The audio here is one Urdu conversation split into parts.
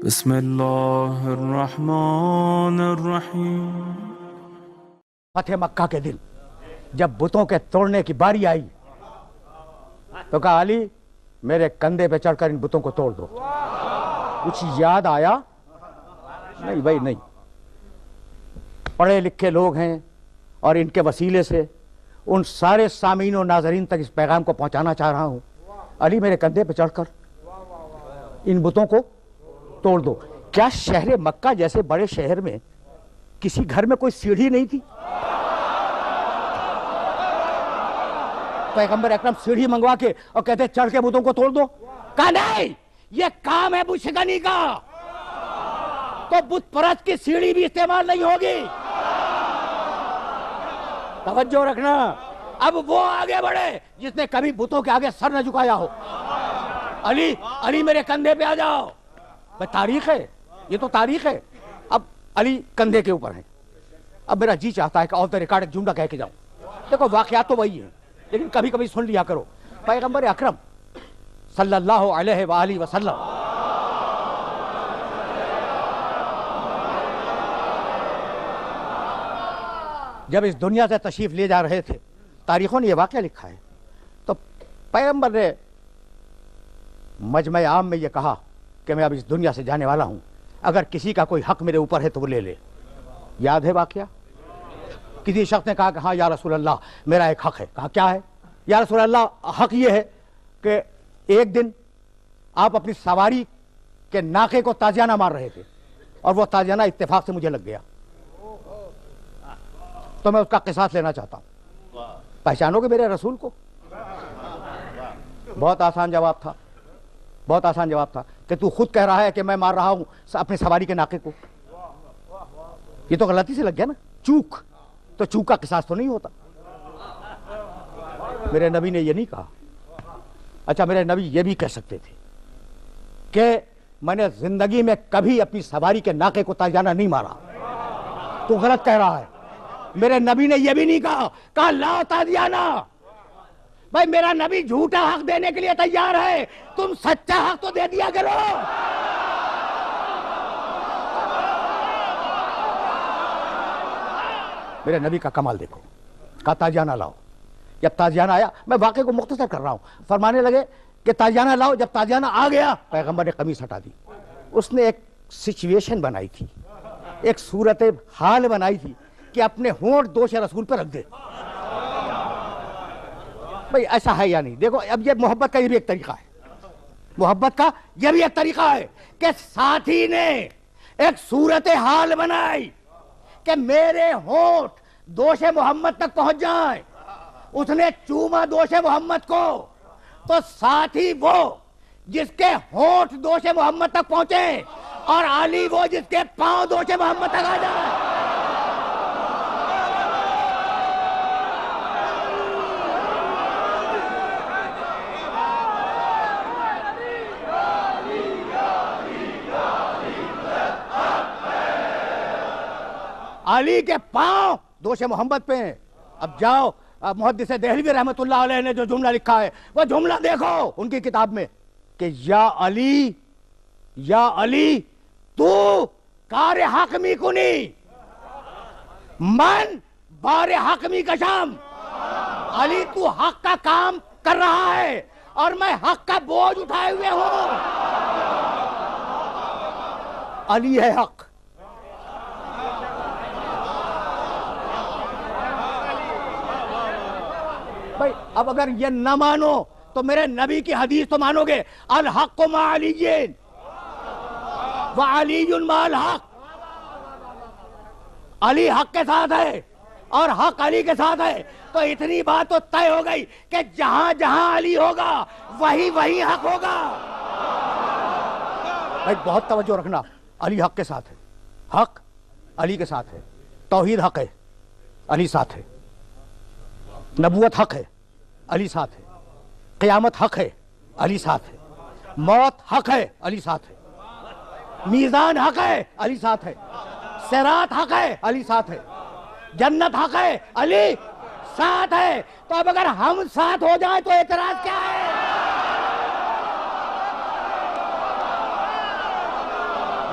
بسم اللہ الرحمن الرحیم۔ فتح مکہ کے دن جب بتوں کے توڑنے کی باری آئی تو کہا علی میرے کندھے پہ چڑھ کر ان بتوں کو توڑ دو۔ کچھ یاد آیا؟ نہیں بھائی نہیں۔ پڑھے لکھے لوگ ہیں اور ان کے وسیلے سے ان سارے سامعین و ناظرین تک اس پیغام کو پہنچانا چاہ رہا ہوں، علی میرے کندھے پہ چڑھ کر ان بتوں کو توڑ دو۔ کیا شہر مکہ جیسے بڑے شہر میں کسی گھر میں کوئی سیڑھی نہیں تھی؟ پیغمبر اکرم سیڑھی منگوا کے اور کہتے چڑھ کے بتوں کو توڑ دو؟ کہا نہیں، یہ کام ہے بشکنی کا، تو بت پرست کی سیڑھی بھی استعمال نہیں ہوگی۔ توجہ رکھنا۔ اب وہ آگے بڑھے جس نے کبھی بتوں کے آگے سر نہ جھکایا ہو۔ علی میرے کندھے پہ آ جاؤ۔ تاریخ ہے، یہ تو تاریخ ہے۔ اب علی کندھے کے اوپر ہیں۔ اب میرا جی چاہتا ہے کہ آف دا ریکارڈ ایک جملہ کہہ کے جاؤں۔ دیکھو واقعات تو وہی ہیں لیکن کبھی کبھی سن لیا کرو۔ پیغمبر اکرم صلی اللہ علیہ وآلہ وسلم جب اس دنیا سے تشریف لے جا رہے تھے، تاریخوں نے یہ واقعہ لکھا ہے، تو پیغمبر نے مجمع عام میں یہ کہا کہ میں اب اس دنیا سے جانے والا ہوں، اگر کسی کا کوئی حق میرے اوپر ہے تو وہ لے لے۔ یاد ہے واقعہ؟ کسی شخص نے کہا کہ ہاں یا رسول اللہ میرا ایک حق ہے۔ کہا کیا ہے؟ یا رسول اللہ حق یہ ہے کہ ایک دن آپ اپنی سواری کے ناقے کو تازیانہ مار رہے تھے اور وہ تازیانہ اتفاق سے مجھے لگ گیا، تو میں اس کا قصاص لینا چاہتا ہوں۔ پہچانو گے میرے رسول کو؟ بہت آسان جواب تھا، بہت آسان جواب تھا کہ تو خود کہہ رہا ہے کہ میں مار رہا ہوں اپنے سواری کے ناقے کو۔ یہ تو غلطی سے لگ گیا نا، چوک، تو چوک کا قصاص تو نہیں ہوتا۔ میرے نبی نے یہ نہیں کہا۔ اچھا میرے نبی یہ بھی کہہ سکتے تھے کہ میں نے زندگی میں کبھی اپنی سواری کے ناقے کو تازیانہ نہیں مارا، تو غلط کہہ رہا ہے۔ میرے نبی نے یہ بھی نہیں کہا لاؤ تازیانہ۔ بھائی میرا نبی جھوٹا حق دینے کے لیے تیار ہے، تم سچا حق تو دے دیا کرو۔ میرے نبی کا کمال دیکھو، کہا تازیانہ لاؤ۔ جب تازیانہ آیا، میں واقعے کو مختصر کر رہا ہوں، فرمانے لگے کہ تازیانہ لاؤ۔ جب تازیانہ آ گیا، پیغمبر نے قمیص ہٹا دی۔ اس نے ایک سچویشن بنائی تھی، ایک صورت حال بنائی تھی کہ اپنے ہونٹ دوش رسول پہ رکھ دے۔ بھئی ایسا ہے یا نہیں؟ دیکھو اب یہ محبت کا یہ بھی ایک طریقہ ہے، محبت کا یہ بھی ایک طریقہ ہے کہ ساتھی نے ایک صورت حال بنائی کہ میرے ہونٹ دوش محمد تک پہنچ جائیں۔ اس نے چوما دوش محمد کو، تو ساتھی وہ جس کے ہونٹ دوش محمد تک پہنچے اور علی وہ جس کے پاؤں دوش محمد تک آ جائیں۔ علی کے پاؤں دوش محمد پہ ہیں۔ اب جاؤ محدث دہلوی رحمت اللہ علیہ نے جو جملہ لکھا ہے وہ جملہ دیکھو ان کی کتاب میں کہ یا علی تو کار حاکمی کنی من بار حاکمی کشم۔ علی تو حق کا کام کر رہا ہے اور میں حق کا بوجھ اٹھائے ہوئے ہوں۔ علی ہے حق۔ بھائی اب اگر یہ نہ مانو تو میرے نبی کی حدیث تو مانو گے، الحق مع علی وعلی مع الحق۔ علی حق کے ساتھ ہے اور حق علی کے ساتھ ہے، تو اتنی بات تو طے ہو گئی کہ جہاں جہاں علی ہوگا وہی حق ہوگا۔ بھائی بہت توجہ رکھنا، علی حق کے ساتھ ہے، حق علی کے ساتھ ہے، توحید حق ہے علی ساتھ ہے، نبوت حق ہے علی ساتھ ہے، قیامت حق ہے علی ساتھ ہے، موت حق ہے علی ساتھ ہے، میزان حق ہے علی ساتھ ہے، صراط حق ہے علی ساتھ ہے، جنت حق ہے علی ساتھ ہے۔ تو اب اگر ہم ساتھ ہو جائیں تو اعتراض کیا ہے؟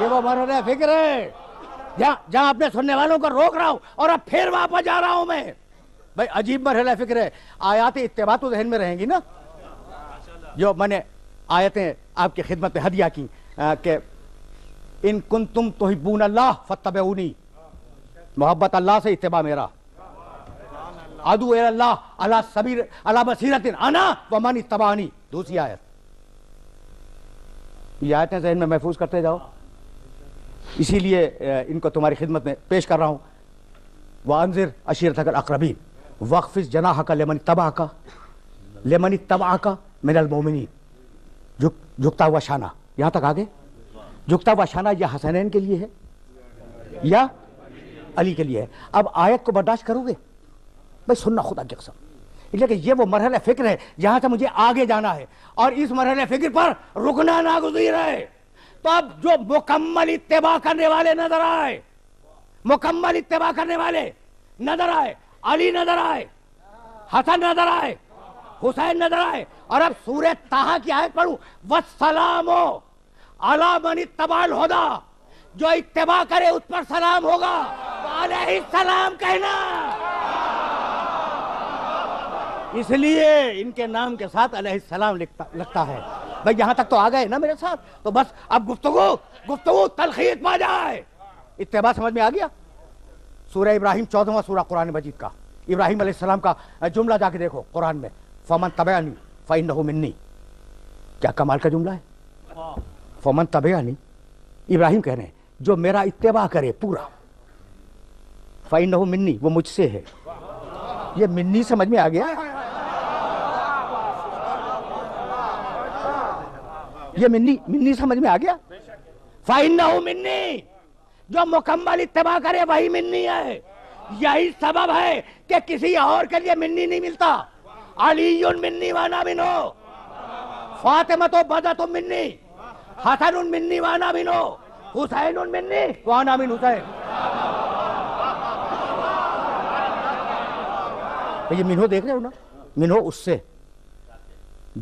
یہ وہ مرحلہ فکر ہے جہاں اپنے سننے والوں کو روک رہا ہوں اور اب پھر واپس جا رہا ہوں میں. بھائی عجیب مرحلہ فکر ہے. آیات اتباع تو ذہن میں رہیں گی نا, جو میں نے آیتیں آپ کی خدمت میں ہدیہ کی کہ ان کنتم تحبون اللہ فاتبعونی, محبت اللہ سے اتباع میرا. ادعو الی اللہ علی بصیرۃ انا ومن اتبعنی, دوسری آیت. یہ آیتیں ذہن میں محفوظ کرتے جاؤ, اسی لیے ان کو تمہاری خدمت میں پیش کر رہا ہوں. وانذر عشیرتک الاقربین واخفض جناحک لمن اتبعک من المؤمنین. جھکتا ہوا شانہ, یہاں تک آگے. جھکتا ہوا شانہ یہ حسنین کے لیے ہے یا علی کے لیے ہے؟ اب آیت کو برداشت کرو گے؟ بھائی سننا خدا کی قسم, اس لیے کہ یہ وہ مرحلہ فکر ہے جہاں سے مجھے آگے جانا ہے, اور اس مرحلہ فکر پر رکنا ناگزیر ہے. تو اب جو مکمل اتباع کرنے والے نظر آئے, مکمل اتباع کرنے والے نظر آئے, علی نظر آئے, حسن نظر آئے, حسین نظر آئے. اور اب سورہ طٰہٰ کی آیت پڑھوں, والسلام علی من اتبع الہدی, جو اتباع کرے اس پر سلام ہوگا, علیہ السلام کہنا. اس لیے ان کے نام کے ساتھ علیہ السلام لگتا ہے. بھائی یہاں تک تو آ گئے نا میرے ساتھ, تو بس اب گفتگو تلخیص پا جائے. اتباع سمجھ میں آ گیا؟ سورہ ابراہیم 14واں سورہ قرآن مجید کا, ابراہیم علیہ السلام کا جملہ جا کے دیکھو قرآن میں, فمن تبعنی فإنہ منی. کیا کمال کا جملہ ہے. فمن تبعنی, ابراہیم کہہ رہے ہیں جو میرا اتباع کرے پورا, فإنہ منی, وہ مجھ سے ہے. یہ منی سمجھ میں آ گیا؟ یہ منی سمجھ میں آ گیا؟ فإنہ منی, جو مکمل اتباع کرے وہی منی ہے. یہی سبب ہے کہ کسی اور کے لیے منی نہیں ملتا. علی منی وانا منہ, فاطمہ تو بدۃ منی, حسن منی وانا منہ, حسین منی وانا من حسین. یہ منہو دیکھ رہے ہو نا, منہو اس سے.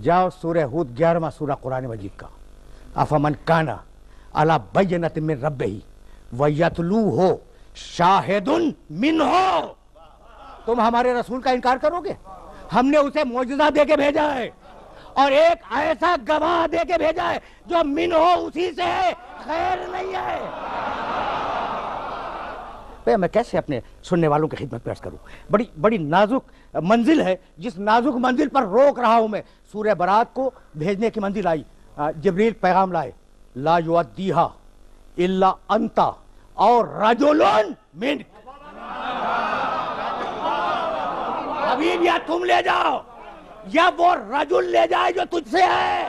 جاؤ سورہ ہود 11واں سورہ قرآن مجید کا, افمن کان علی بینۃ من ربہ ویتلوہ شاہد منہ. تم ہمارے رسول کا انکار کرو گے؟ ہم نے اسے معجزہ دے کے بھیجا ہے, اور ایک ایسا گواہ دے کے بھیجا ہے جو منہ اسی سے ہے, خیر نہیں ہے. میں کیسے اپنے سننے والوں کی خدمت پیش کروں؟ بڑی نازک منزل ہے, جس نازک منزل پر روک رہا ہوں میں. سورہ برات کو بھیجنے کی منزل آئی, جبریل پیغام لائے, لا یؤدیہا الا انت اور رجل منک. حبیب یا تم لے جاؤ یا وہ رجل لے جائے جو تجھ سے ہے.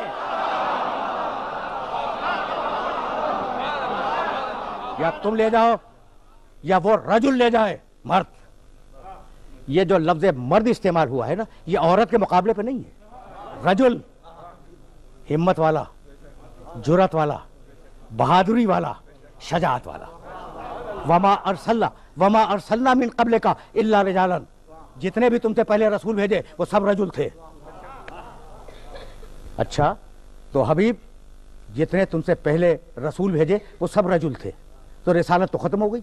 یا تم لے جاؤ یا وہ رجل لے جائے, مرد. یہ جو لفظ مرد استعمال ہوا ہے نا, یہ عورت کے مقابلے پہ نہیں ہے. رجل ہمت والا, جرأت والا, بہادری والا, شجاعت والا. وما ارسلنا من قبلک الا رجالا, جتنے بھی تم سے پہلے رسول بھیجے وہ سب رجل تھے. اچھا تو حبیب جتنے تم سے پہلے رسول بھیجے وہ سب رجل تھے, تو رسالت تو ختم ہو گئی,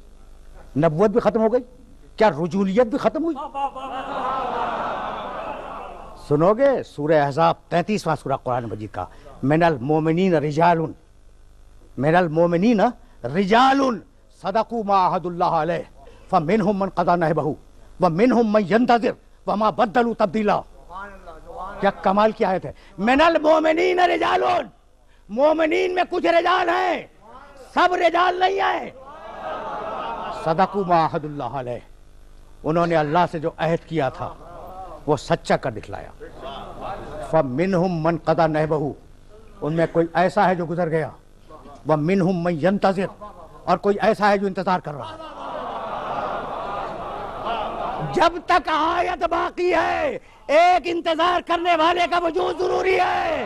نبوت بھی ختم ہو گئی, کیا رجولیت بھی ختم ہوئی؟ سنو گے سورہ احزاب 33واں سورہ قرآن مجید کا, من المؤمنین رجال صدقوا ما عاهدوا اللہ علیہ فمنهم من قضى نحبہ ومنهم من ينتظر وما بدلوا تبدیلا. کیا کمال کی آیت ہے. من المؤمنین رجال, مومنین میں کچھ رجال ہیں, سب رجال نہیں ہیں. صدقوا ما عاهدوا اللہ علیہ, انہوں نے اللہ سے جو عہد کیا تھا وہ سچا کر دکھلایا. فمنهم من قضى نحبہ, ان میں کوئی ایسا ہے جو گزر گیا. ومنهم من ينتظر, اور کوئی ایسا ہے جو انتظار کر رہا ہے. جب تک آیت باقی ہے ایک انتظار کرنے والے کا وجود ضروری ہے.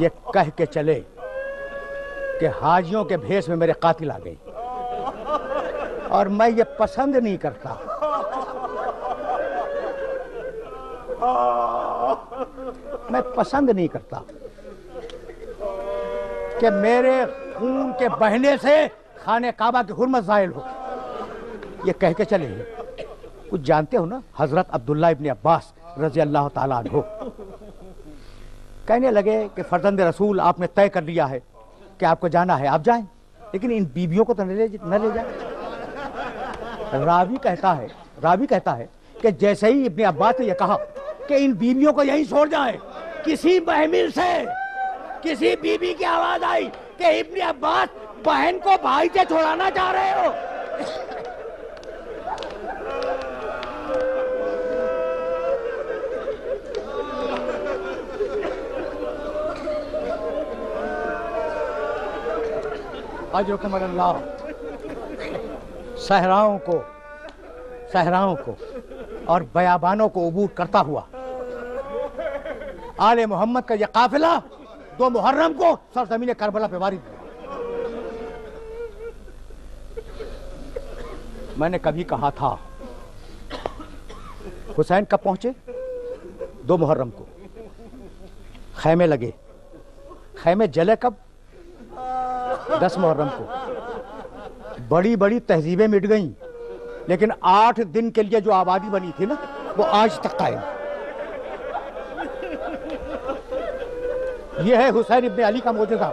یہ کہہ کے چلے کہ حاجیوں کے بھیس میں میرے قاتل آ گئی، اور میں یہ پسند نہیں کرتا۔ میں پسند نہیں کرتا کہ میرے خون کے بہنے سے خانہ کعبہ کی حرمت زائل ہو۔ یہ کہہ کے چلے ہیں، کچھ جانتے ہو نا، حضرت عبداللہ ابن عباس رضی اللہ تعالیٰ عنہ کہنے لگے کہ فرزند رسول آپ نے طے کر لیا ہے کہ آپ کو جانا ہے، آپ جائیں، لیکن ان بیویوں کو تو نہ لے جائیں۔ راوی کہتا ہے کہ جیسے ہی ابن عباس نے یہ کہا کہ ان بیویوں کو یہیں چھوڑ جائیں، کسی محمل سے کسی بیوی کی آواز آئی کہ ابن عباس بہن کو بھائی سے چھوڑانا چاہ رہے ہو۔ اجرکم اللہ، صحراؤں کو اور بیابانوں کو عبور کرتا ہوا آل محمد کا یہ قافلہ 2 محرم کو سرزمین کربلا پہ وارد ہوا۔ میں نے کبھی کہا تھا حسین کب پہنچے؟ 2 محرم کو خیمے لگے، خیمے جلے کب؟ 10 محرم کو۔ بڑی بڑی تہذیبیں مٹ گئیں، لیکن 8 دن کے لیے جو آبادی بنی تھی نا وہ آج تک قائم۔ یہ ہے حسین ابن علی کا معجزہ۔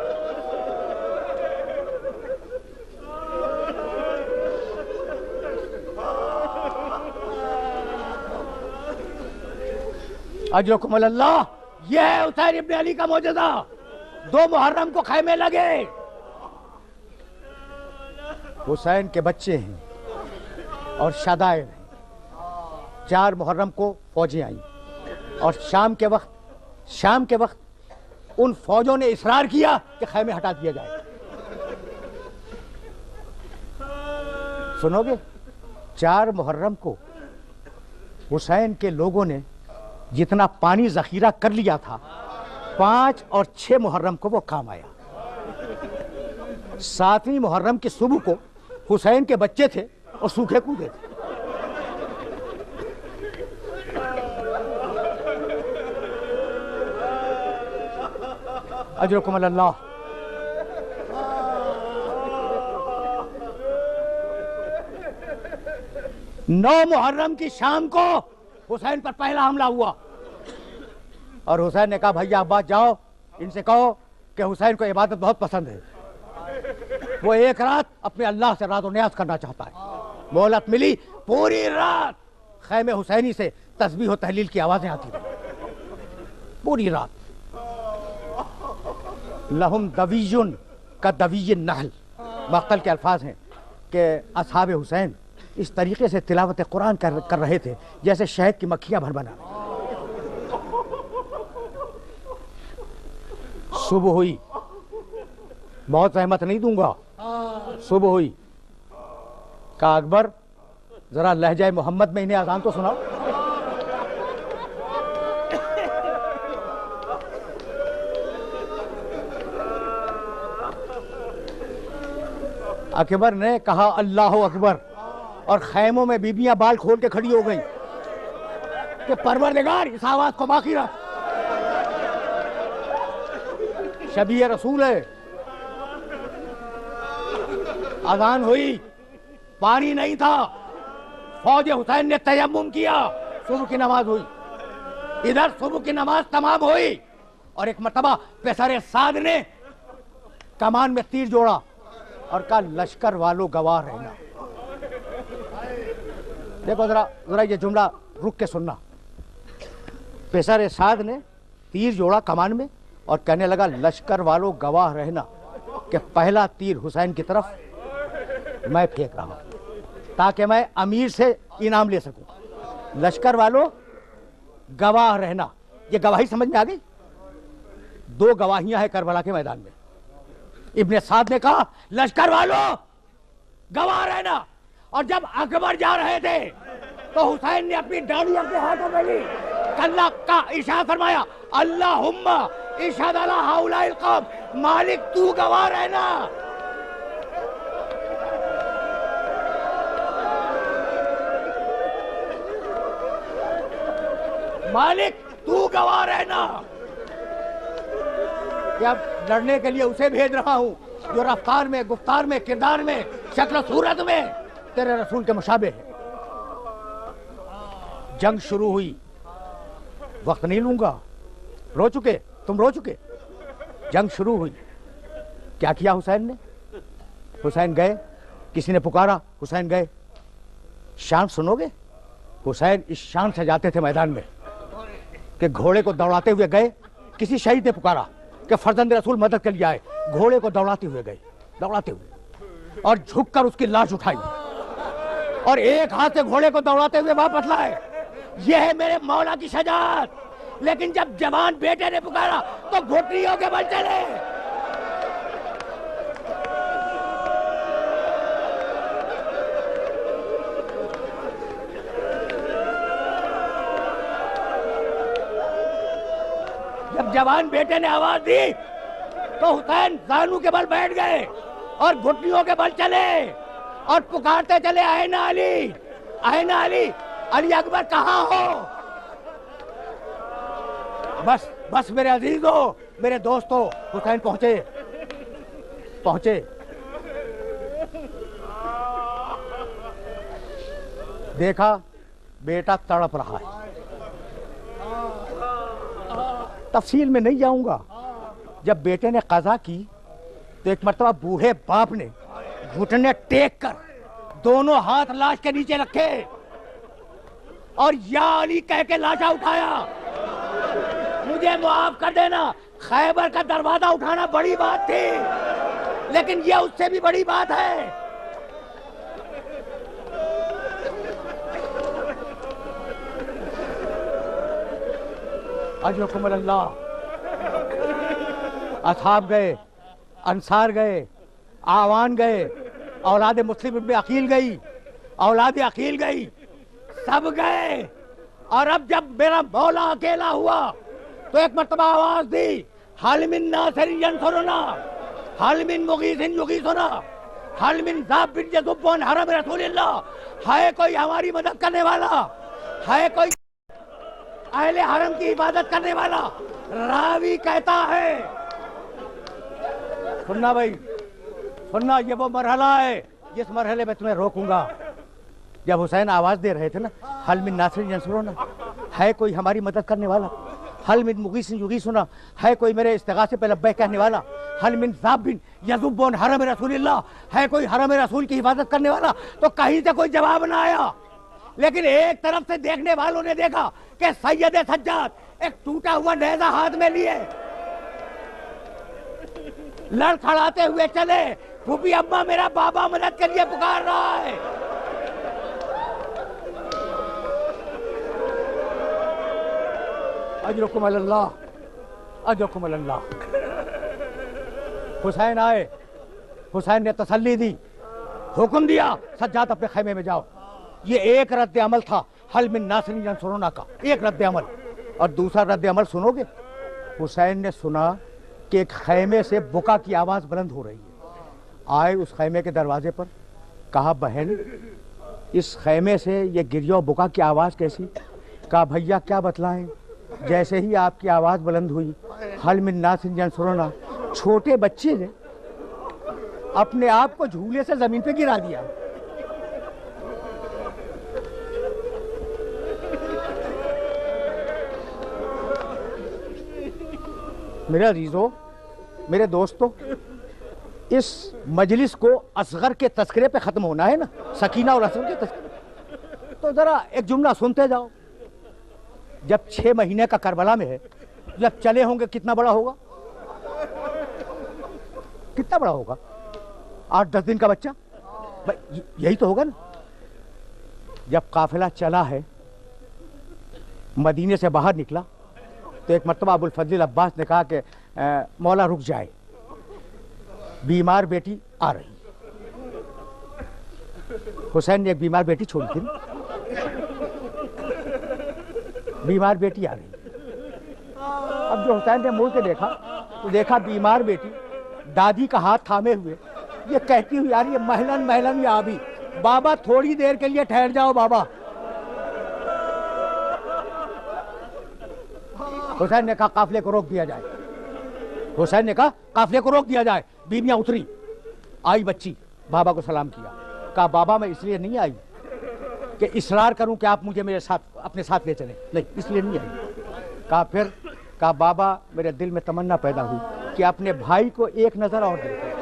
اجرکم اللہ، یہ ہے حسین ابن علی کا معجزہ۔ 2 محرم کو خیمے لگے، حسین کے بچے ہیں اور شدائر ہیں۔ 4 محرم کو فوجیں آئیں اور شام کے وقت ان فوجوں نے اصرار کیا کہ خیمے ہٹا دیا جائے۔ سنو گے؟ 4 محرم کو حسین کے لوگوں نے جتنا پانی ذخیرہ کر لیا تھا، 5 اور 6 محرم کو وہ کام آیا۔ 7ویں محرم کی صبح کو حسین کے بچے تھے اور سوکھے کودے تھے۔ اجرکم اللہ۔ نو محرم کی شام کو حسین پر پہلا حملہ ہوا اور حسین نے کہا بھائی عباس جاؤ ان سے کہو کہ حسین کو عبادت بہت پسند ہے، وہ ایک رات اپنے اللہ سے راز و نیاز کرنا چاہتا ہے۔ مہلت ملی، پوری رات خیمے حسینی سے تسبیح و تحلیل کی آوازیں آتی رہیں، پوری رات۔ لہم دویٌ کدوی النحل، مقتل کے الفاظ ہیں کہ اصحاب حسین اس طریقے سے تلاوت قرآن کر رہے تھے جیسے شہد کی مکھیاں بھر بنا۔ صبح ہوئی، بہت زحمت نہیں دوں گا، صبح ہوئی، کہا اکبر ذرا لہجہ محمد میں انہیں اذان تو سناؤ۔ اکبر نے کہا اللہ اکبر، اور خیموں میں بیبیاں بال کھول کے کھڑی ہو گئیں کہ پروردگار اس آواز کو باقی رکھ، شبیہ رسول ہے۔ اذان ہوئی، پانی نہیں تھا، فوج حسین نے تیمم کیا، صبح کی نماز ہوئی۔ ادھر صبح کی نماز تمام ہوئی اور ایک مرتبہ پیسر سعد نے کمان میں تیر جوڑا اور کہا لشکر والوں گواہ رہنا۔ دیکھو ذرا یہ جملہ رک کے سننا۔ پیسر سعد نے تیر جوڑا کمان میں اور کہنے لگا لشکر والوں گواہ رہنا کہ پہلا تیر حسین کی طرف میں پھینک رہا ہوں تاکہ میں امیر سے انعام لے سکوں۔ لشکر والوں گواہ رہنا، یہ گواہی سمجھ میں آ گئی؟ 2 گواہیاں ہیں کربلا کے میدان میں۔ ابن سعد نے کہا لشکر والوں گواہ رہنا، اور جب اکبر جا رہے تھے تو حسین نے اپنی ڈاڑی اپنے ہاتھوں میں لی، اللہ کا ارشاد فرمایا اللہم اشہد علی ہؤلاء القوم. مالک تو گواہ رہنا. مالک تو گواہ رہنا کہ اب لڑنے کے لیے اسے بھیج رہا ہوں جو رفتار میں، گفتار میں، کردار میں، شکل و صورت میں تیرے رسول کے مشابہ ہے. جنگ شروع ہوئی. وقت نہیں لوں گا. رو چکے تم، رو چکے. جنگ شروع ہوئی. کیا کیا حسین نے؟ حسین گئے. کسی نے پکارا، حسین گئے. شان سنو گے؟ حسین اس شان سے جاتے تھے میدان میں کہ گھوڑے کو دوڑاتے ہوئے گئے. کسی شہید نے پکارا کہ فرزند رسول مدد کے لیے آئے. گھوڑے کو دوڑاتے ہوئے گئے، دوڑاتے ہوئے، اور جھک کر اس کی لاش اٹھائی اور ایک ہاتھ سے گھوڑے کو دوڑاتے ہوئے واپس لائے. یہ ہے میرے مولا کی شجاعت. لیکن جب جوان بیٹے نے پکارا تو گھٹنیوں کے بل چلے. جب جوان بیٹے نے آواز دی تو حسین زانو کے بل بیٹھ گئے اور گھٹنیوں کے بل چلے اور پکارتے چلے این علی، این علی، علی اکبر کہاں ہو؟ بس بس میرے عزیزو، میرے دوستو، حسین پہنچے پہنچے. دیکھا بیٹا تڑپ رہا ہے. تفصیل میں نہیں جاؤں گا. جب بیٹے نے قضا کی تو ایک مرتبہ بوڑھے باپ نے گھٹنے ٹیک کر دونوں ہاتھ لاش کے نیچے رکھے اور یا علی کہہ کے لاشا اٹھایا. مجھے معاف کر دینا، خیبر کا دروازہ اٹھانا بڑی بات تھی، لیکن یہ اس سے بھی بڑی بات ہے. اجرکم اللہ. اصحاب گئے، انصار گئے، آوان گئے، اولاد مسلم ابن عقیل گئی، اولاد عقیل گئی، سب گئے. اور اب جب میرا مولا اکیلا ہوا تو ایک مرتبہ آواز دی، حل من ناصر ینصرنا، حل من مغیث یغیثنا، حل من ذاب یذب عن حرم رسول اللہ. ہے کوئی ہماری مدد کرنے والا؟ ہے کوئی اہل حرم کی عبادت کرنے والا؟ راوی کہتا ہے، سننا بھائی سننا، یہ وہ مرحلہ ہے جس مرحلے میں تمہیں روکوں گا. جب حسین آواز دے رہے تھے نا، حل من ناصر ینصرنا، ہے کوئی ہماری مدد کرنے والا؟ حل من مغیث یغیثنا، ہے کوئی میرے استغاثے پہ لبیک کہنے والا؟ حل من ذاب یذب عن حرم رسول اللہ، ہے کوئی حرم رسول کی حفاظت کرنے والا؟ تو کہیں سے کوئی جواب نہ آیا. لیکن ایک طرف سے دیکھنے والوں نے دیکھا کہ سید سجاد ایک ٹوٹا ہوا نیزہ ہاتھ میں لیے لڑکھڑاتے ہوئے چلے. پھوپھی ابا میرا بابا مدد کے لیے پکار رہا ہے. اجرکم اللہ، اجرکم اللہ. حسین آئے. حسین نے تسلی دی، حکم دیا سجاد اپنے خیمے میں جاؤ. یہ ایک رد عمل تھا حل من ناصر ینصرنا کا، ایک رد عمل. اور دوسرا رد عمل سنو گے؟ حسین نے سنا کہ ایک خیمے سے بکا کی آواز بلند ہو رہی ہے. آئے اس خیمے کے دروازے پر، کہا بہن اس خیمے سے یہ گریہ و بکا کی آواز کیسی؟ کہا بھیا کیا بتلائیں، جیسے ہی آپ کی آواز بلند ہوئی حل من ناصر ینصرنا، چھوٹے بچے نے اپنے آپ کو جھولے سے زمین پہ گرا دیا. میرے عزیزو، میرے دوستو، اس مجلس کو اصغر کے تذکرے پہ ختم ہونا ہے نا، سکینہ اور حسن کے تذکرے. تو ذرا ایک جملہ سنتے جاؤ. جب 6 مہینے کا کربلا میں ہے، جب چلے ہوں گے کتنا بڑا ہوگا؟ کتنا بڑا ہوگا؟ 8-10 دن کا بچہ، یہی تو ہوگا نا. جب قافلہ چلا ہے، مدینے سے باہر نکلا تو ایک مرتبہ ابو الفضل عباس نے کہا کہ مولا رک جائے، بیمار بیٹی آ رہی. حسین نے ایک بیمار بیٹی چھوڑی تھی، بیمار بیٹی آ رہی. اب جو حسین نے مڑ کے دیکھا تو دیکھا بیمار بیٹی دادی کا ہاتھ تھامے ہوئے یہ کہتی ہوئی یار یہ محلن محلن یا ابھی بابا تھوڑی دیر کے لیے ٹھہر جاؤ بابا. حسین نے کہا قافلے کو روک دیا جائے. حسین نے کہا قافلے کو روک دیا جائے. بیویاں اتری, آئی بچی, بابا کو سلام کیا. کہا بابا میں اس لیے نہیں آئی کہ اصرار کروں کہ آپ مجھے میرے ساتھ اپنے ساتھ لے چلیں, نہیں اس لیے نہیں آئی. کہا پھر, کہا بابا میرے دل میں تمنا پیدا ہوئی کہ اپنے بھائی کو ایک نظر اور دیکھیں.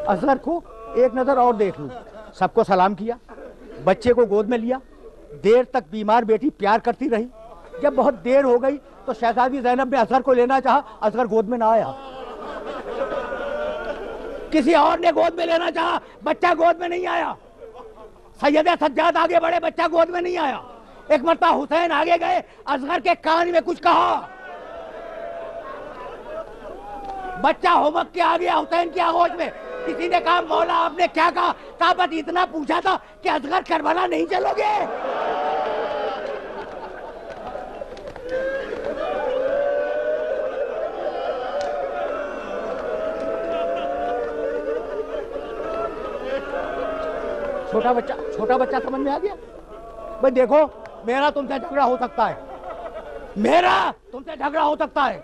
اصغر کو ایک نظر اور دیکھ لوں. سب کو سلام کیا, بچے کو گود میں لیا. دیر تک بیمار بیٹی پیار کرتی رہی. جب بہت دیر ہو گئی تو شہزادی زینب نے اصغر کو لینا چاہا, اصغر گود میں نہ آیا. کسی اور نے گود میں لینا چاہا, بچہ گود میں نہیں آیا. سید سجاد آگے بڑھے, بچہ گود میں نہیں آیا. ایک مرتبہ حسین آگے گئے, اصغر کے کان میں کچھ کہا, بچہ ہومک کے آ گیا حسین کی آغوش میں. کسی نے کہا مولا آپ نے کیا کہا؟ کہا بس اتنا پوچھا تھا کہ اصغر کربلا نہیں چلو گے. چھوٹا بچہ سمجھ میں آ گیا. بھائی دیکھو میرا تم سے جھگڑا ہو سکتا ہے, میرا تم سے جھگڑا ہو سکتا ہے,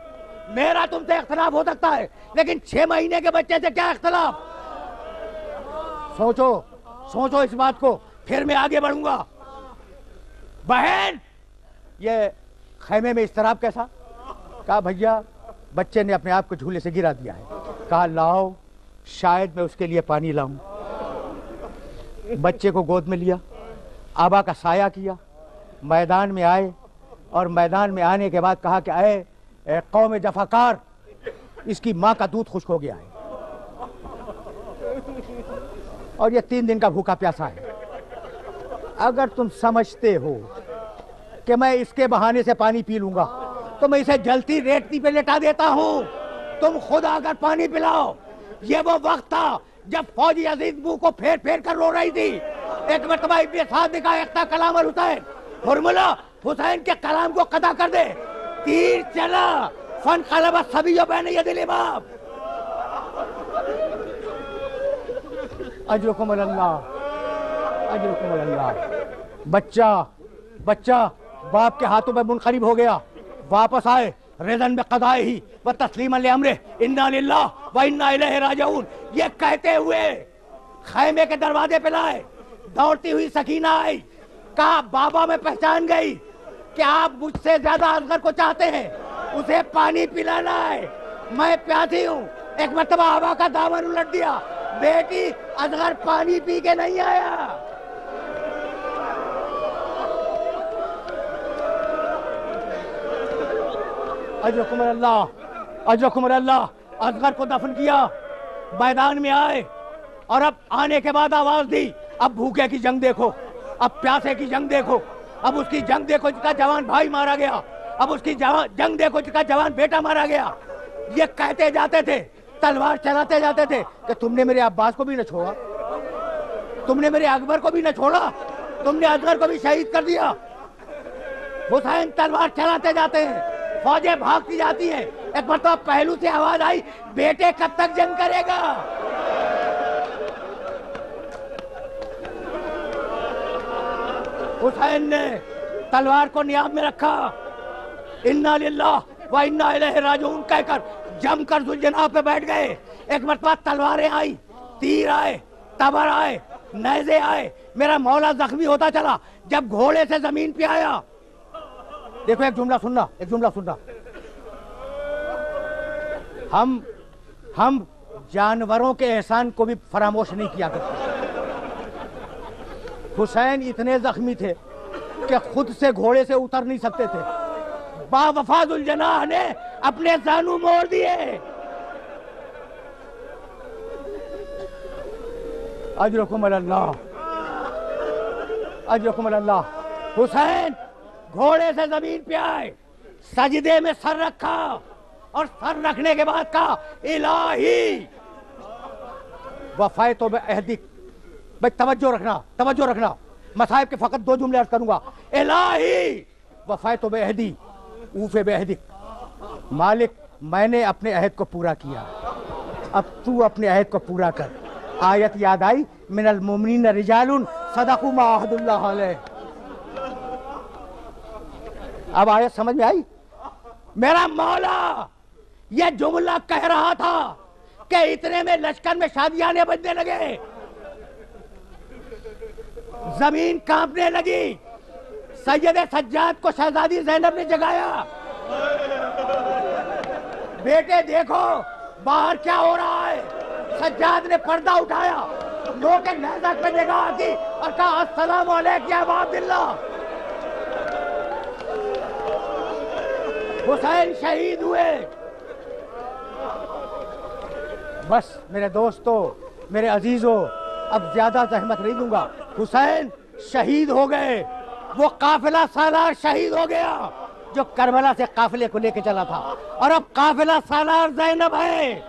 میرا تم سے اختلاف ہو سکتا ہے, لیکن 6 مہینے کے بچے سے کیا اختلاف؟ سوچو اس بات کو, پھر میں آگے بڑھوں گا. بہن یہ خیمے میں اضطراب کیسا؟ کہا بھیا بچے نے اپنے آپ کو جھولے سے گرا دیا ہے. کہا لاؤ شاید میں اس کے لیے پانی لاؤں. بچے کو گود میں لیا, آبا کا سایہ کیا, میدان میں آئے, اور میدان میں آنے کے بعد کہا کہ اے قوم جفاکار, اس کی ماں کا دودھ خشک ہو گیا ہے اور یہ 3 دن کا بھوکا پیاسا ہے. اگر تم سمجھتے ہو کہ میں اس کے بہانے سے پانی پی لوں گا تو میں اسے جلتی ریتی پہ لٹا دیتا ہوں. تم خود آ کر پانی پلاؤ. یہ وہ وقت تھا جب فوجی عزیز منہ کو پھیر پھیر کر رو رہی تھی. ایک مرتبہ ابن سعد نے کہا اقطع کلام الحسین, فرمولا حسین کے کلام کو قطع کر دے. تیر چلا, فانقلب الصبی بین ید الامام. اجرکم اللہ, اجرکم اللہ. بچہ باپ کے ہاتھوں میں منقلب ہو گیا. واپس آئے رضن بقضائہ و تسلیما لامرہ, انا للہ و انا الیہ راجعون یہ کہتے ہوئے خیمے کے دروازے پہ لائے. دوڑتی ہوئی سکینہ آئی, کہا بابا میں پہچان گئی کہ آپ مجھ سے زیادہ اصغر کو چاہتے ہیں, اسے پانی پلانا ہے, میں پیاسی ہوں. ایک مرتبہ آبا کا دامن الٹ دیا, بیٹی اصغر پانی پی کے نہیں آیا. اجرکم اللہ, اجرکم اللہ. اصغر کو دفن کیا, میدان میں آئے, اور اب آنے کے بعد آواز دی, اب بھوکے کی جنگ دیکھو, اب پیاسے کی جنگ دیکھو, اب اس کی جنگ دیکھو جس کا جوان بھائی مارا گیا, اب اس کی جنگ دیکھو جس کا جوان بیٹا مارا گیا. یہ کہتے جاتے تھے, تلوار چلاتے جاتے تھے کہ تم نے میرے عباس کو بھی نہ چھوڑا, تم نے میرے اکبر کو بھی نہ چھوڑا, تم نے اصغر کو بھی شہید کر دیا. حسین تلوار چلاتے جاتے ہیں, فوجیں بھاگتی جاتی ہیں. ایک مرتبہ پہلو سے آواز آئی, بیٹے کب تک جنگ کرے گا؟ حسین نے تلوار کو نیاب میں رکھا, انا للہ و انا الیہ راجعون کہہ کر جم کر ذوالجناح پہ بیٹھ گئے. ایک مرتبہ تلواریں آئی, تیر آئے, تبر آئے, نیزے آئے. میرا مولا زخمی ہوتا چلا. جب گھوڑے سے زمین پہ آیا, دیکھو ایک جملہ سننا, ہم جانوروں کے احسان کو بھی فراموش نہیں کیا کرتے. حسین اتنے زخمی تھے کہ خود سے گھوڑے سے اتر نہیں سکتے تھے. با وفا ذوالجناح نے اپنے زانو موڑ دیے. اجرکم اللہ, اجرکم اللہ. حسین گھوڑے سے زمین پہ آئے, سجدے میں سر رکھا, اور سر رکھنے کے بعد کہا الہی وفیت بعہدک بھائی توجہ رکھنا. مصائب کے فقط 2 جملے عرض کروں گا. الہی وفیت بعہدی اوف بعہدک. مالک میں نے اپنے عہد کو پورا کیا, اب تو اپنے عہد کو پورا کر. آیت یاد آئی, من المؤمنین رجال صدقوا ما عاہدوا اللہ علیہ. اب آیت سمجھ میں آئی؟ میرا مولا یہ جملہ کہہ رہا تھا کہ اتنے میں لشکر میں شادیانے بجنے لگے, زمین کانپنے لگی. سید سجاد کو شہزادی زینب نے جگایا, بیٹے دیکھو باہر کیا ہو رہا ہے. سجاد نے پردہ اٹھایا, نو کے نیزہ پہ نگاہ کی اور کہا السلام علیکم یا ابا عبداللہ. حسین شہید ہوئے. بس میرے دوستو, میرے عزیزو, اب زیادہ زحمت نہیں دوں گا. حسین شہید ہو گئے, وہ قافلہ سالار شہید ہو گیا جو کربلا سے قافلے کو لے کے چلا تھا, اور اب قافلہ سالار زینب ہے.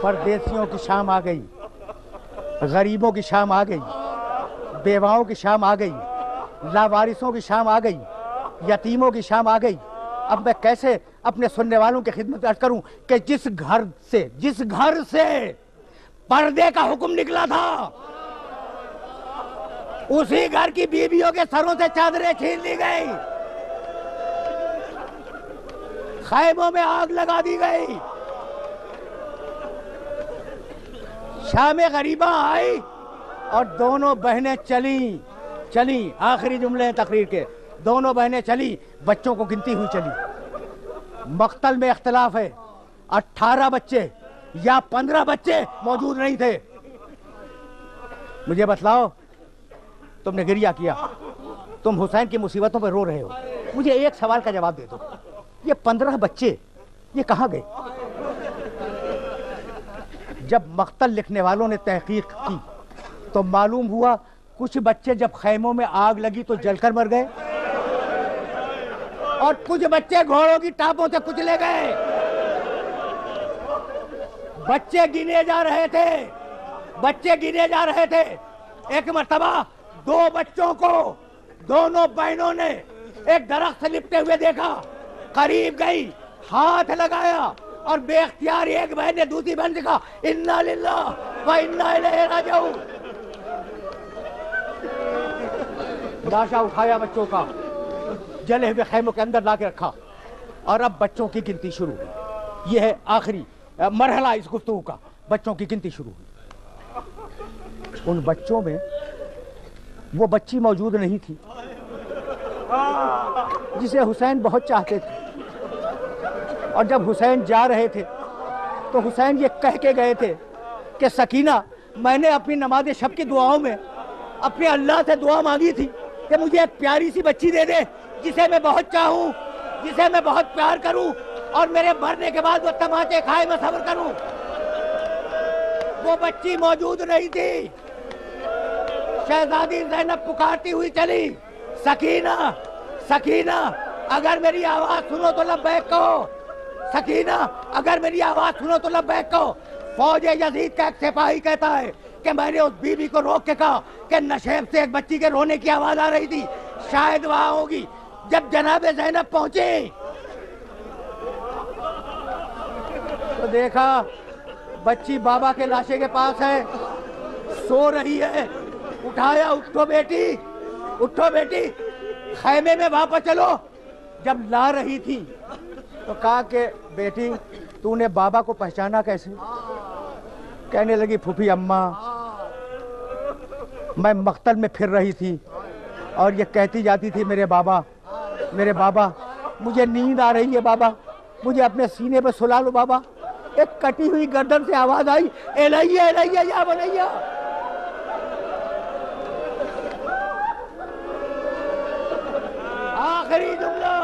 پردیسیوں کی شام آ گئی, غریبوں کی شام آ گئی, بیواؤں کی شام آ گئی, لاوارثوں کی شام آ گئی, یتیموں کی شام آ گئی. اب میں کیسے اپنے سننے والوں کی خدمت عرض کروں کہ جس گھر سے پردے کا حکم نکلا تھا, اسی گھر کی بیویوں کے سروں سے چادریں چھین لی گئی, خیموں میں آگ لگا دی گئی. شام غریبہ آئی اور دونوں بہنیں چلیں. آخری جملے ہیں تقریر کے. دونوں بہنیں چلی, بچوں کو گنتی ہوئی چلی. مقتل میں اختلاف ہے, 18 بچے یا 15 بچے موجود نہیں تھے. مجھے بتلاؤ, تم نے گریہ کیا, تم حسین کی مصیبتوں پہ رو رہے ہو, مجھے ایک سوال کا جواب دے دو, یہ 15 بچے یہ کہاں گئے؟ جب مقتل لکھنے والوں نے تحقیق کی تو معلوم ہوا کچھ بچے جب خیموں میں آگ لگی تو جل کر مر گئے, اور کچھ بچے گھوڑوں کی ٹاپوں سے کچلے گئے. بچے گنے جا رہے تھے. ایک مرتبہ 2 بچوں کو دونوں بہنوں نے ایک درخت سے لپٹے ہوئے دیکھا, قریب گئی, ہاتھ لگایا, اور بے اختیار ایک بہن نے دوسری بہن سے کہا انا للہ و انا الیہ راجعون. لاشا اٹھایا بچوں کا, جلے ہوئے خیموں کے اندر لا کے رکھا, اور اب بچوں کی گنتی شروع ہوئی. یہ ہے آخری مرحلہ اس گفتگو کا, بچوں کی گنتی شروع ہوئی. ان بچوں میں وہ بچی موجود نہیں تھی جسے حسین بہت چاہتے تھے, اور جب حسین جا رہے تھے تو حسین یہ کہہ کے گئے تھے کہ سکینہ, میں نے اپنی نماز شب کی دعاؤں میں اپنے اللہ سے دعا مانگی تھی کہ مجھے ایک پیاری سی بچی دے دے جسے میں بہت چاہوں, جسے میں بہت پیار کروں, اور میرے مرنے کے بعد وہ تماچے کھائے میں صبر کروں. وہ بچی موجود نہیں تھی. شہزادی زینب پکارتی ہوئی چلی, سکینہ اگر میری آواز سنو تو لبیک کہو, سکینہ اگر میری آواز سنو تو لبیک کہو. فوج یزید کا ایک سپاہی کہتا ہے کہ میں نے اس بی بی کو روک کے کہا کہ نشیب سے ایک بچی کے رونے کی آواز آ رہی تھی, شاید وہاں ہوگی. جب جناب زینب پہنچی تو دیکھا بچی بابا کے لاشے کے پاس ہے, سو رہی ہے. اٹھایا, اٹھو بیٹی, خیمے میں واپس چلو. جب لا رہی تھی تو کہا کہ بیٹی تو نے بابا کو پہچانا کیسے؟ کہنے لگی پھوپھی اماں, میں مقتل میں پھر رہی تھی اور یہ کہتی جاتی تھی میرے بابا مجھے نیند آ رہی ہے, بابا مجھے اپنے سینے پہ سلا لو بابا. ایک کٹی ہوئی گردن سے آواز آئی الیہ یا بنیہ. آخری جملہ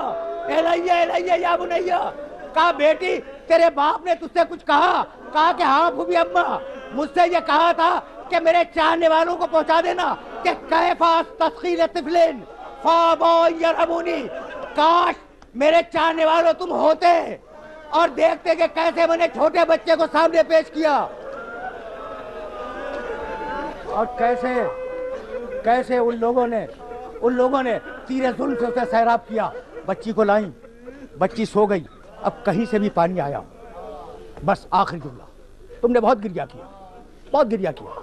الیہ یا بنیہ. کہا بیٹی تیرے باپ نے تجھ سے کچھ کہا؟ کہا کہ ہاں پھوپھی اماں, مجھ سے یہ کہا تھا کہ میرے چاہنے والوں کو پہنچا دینا کہ کیف استسقی طفلین فابوا یرحمونی. کاش میرے چاہنے والوں تم ہوتے اور دیکھتے کہ کیسے میں نے چھوٹے بچے کو سامنے پیش کیا اور کیسے ان لوگوں نے تیرے ظلم سے اسے سیراب کیا. بچی کو لائیں, بچی سو گئی. اب کہیں سے بھی پانی آیا. بس آخری جملہ, تم نے بہت گریہ کیا,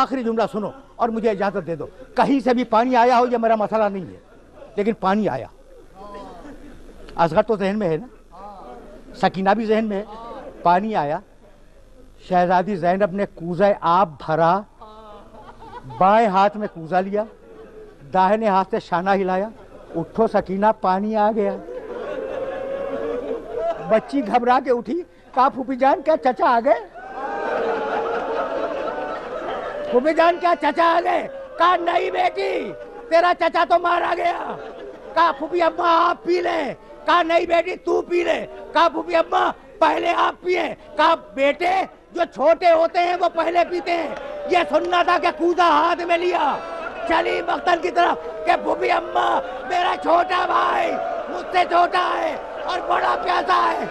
آخری جملہ سنو اور مجھے اجازت دے دو. کہیں سے بھی پانی آیا ہو یہ میرا مسئلہ نہیں ہے, لیکن پانی آیا. اصغر تو ذہن میں ہے نا, سکینہ بھی ذہن میں ہے. پانی آیا, شہزادی زینب نے کوزہ آب بھرا, بائیں ہاتھ میں کوزہ لیا, داہنے ہاتھ سے شانہ ہلایا, اٹھو سکینہ پانی آ گیا. بچی گھبرا کے اٹھی, کہا پھوپھی جان کیا چچا آ گئے؟ پھوپھی جان کیا چچا آ گئے؟ کہا نہیں بیٹی, تیرا چچا تو مارا گیا. کہا پھوپھی اماں آپ پی لیں. کہا نہیں بیٹی تو پی لے. کہا پھوپھی اماں پہلے آپ پیئے. کہا بیٹے جو چھوٹے ہوتے ہیں وہ پہلے پیتے ہیں, یہ سننا تھا کہ کوزہ ہاتھ میں لیا, چلی مقتل کی طرف کہ پھوپھی اماں میرا چھوٹا بھائی مجھ سے چھوٹا ہے اور بڑا پیاسا ہے,